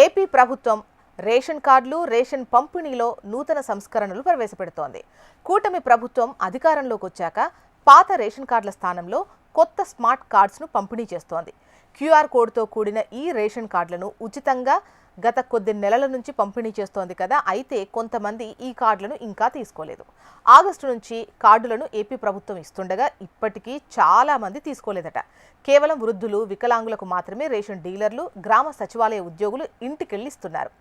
AP ప్రభుత్వం ration కార్డులు, ration పంపిణీలో నూతన సంస్కరణలు ప్రవేశపెడుతోంది. కూటమి ప్రభుత్వం అధికారంలోకి వచ్చాక పాత రేషన్ కార్డుల స్థానంలో కొత్త స్మార్ట్ కార్డ్స్ను పంపిణీ చేస్తోంది. క్యూఆర్ కోడ్తో కూడిన ఈ రేషన్ కార్డులను ఉచితంగా గత కొద్ది నెలల నుంచి పంపిణీ చేస్తోంది కదా. అయితే కొంతమంది ఈ కార్డులను ఇంకా తీసుకోలేదు. ఆగస్టు నుంచి కార్డులను ఏపీ ప్రభుత్వం ఇస్తుండగా ఇప్పటికీ చాలా మంది తీసుకోలేదట. కేవలం వృద్ధులు, వికలాంగులకు మాత్రమే రేషన్ డీలర్లు, గ్రామ సచివాలయ ఉద్యోగులు ఇంటికెళ్లిస్తున్నారు.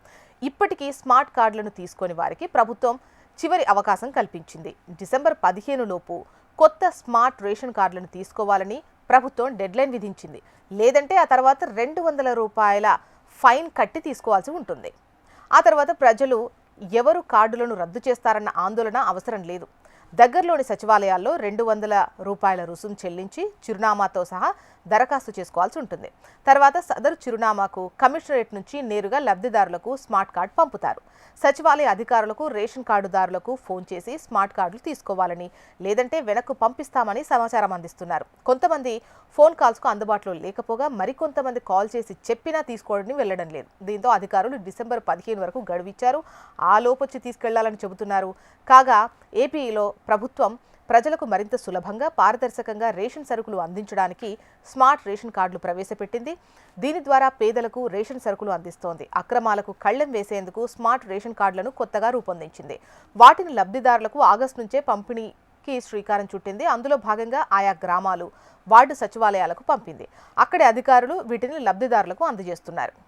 ఇప్పటికీ స్మార్ట్ కార్డులను తీసుకొని వారికి ప్రభుత్వం చివరి అవకాశం కల్పించింది. డిసెంబర్ 15 లోపు కొత్త స్మార్ట్ రేషన్ కార్డులను తీసుకోవాలని ప్రభుత్వం డెడ్లైన్ విధించింది. లేదంటే ఆ తర్వాత ₹200 ఫైన్ కట్టి తీసుకోవాల్సి ఉంటుంది. ఆ తర్వాత ప్రజలు ఎవరు కార్డులను రద్దు చేస్తారన్న ఆందోళన అవసరం లేదు. దగ్గరలోని సచివాలయాల్లో ₹200 రుసుము చెల్లించి చిరునామాతో సహా దరఖాస్తు చేసుకోవాల్సి ఉంటుంది. తర్వాత సదరు చిరునామాకు కమిషనరేట్ నుంచి నేరుగా లబ్ధిదారులకు స్మార్ట్ కార్డు పంపుతారు. సచివాలయ అధికారులకు, రేషన్ కార్డుదారులకు ఫోన్ చేసి స్మార్ట్ కార్డులు తీసుకోవాలని, లేదంటే వెనక్కు పంపిస్తామని సమాచారం అందిస్తున్నారు. కొంతమంది ఫోన్ కాల్స్కు అందుబాటులో లేకపోగా మరికొంతమంది కాల్ చేసి చెప్పినా తీసుకోవడానికి వెళ్లడం లేదు. దీంతో అధికారులు డిసెంబర్ 15 వరకు గడువిచ్చారు. ఆ లోపొచ్చి తీసుకెళ్లాలని చెబుతున్నారు. కాగా ఏపీలో ప్రభుత్వం ప్రజలకు మరింత సులభంగా, పారదర్శకంగా రేషన్ సరుకులు అందించడానికి స్మార్ట్ రేషన్ కార్డులు ప్రవేశపెట్టింది. దీని ద్వారా పేదలకు రేషన్ సరుకులు అందిస్తోంది. అక్రమాలకు కళ్లెం వేసేందుకు స్మార్ట్ రేషన్ కార్డులను కొత్తగా రూపొందించింది. వాటిని లబ్ధిదారులకు ఆగస్టు నుంచే పంపిణీకి శ్రీకారం చుట్టింది. అందులో భాగంగా ఆయా గ్రామాలు, వార్డు సచివాలయాలకు పంపింది. అక్కడి అధికారులు వీటిని లబ్ధిదారులకు అందజేస్తున్నారు.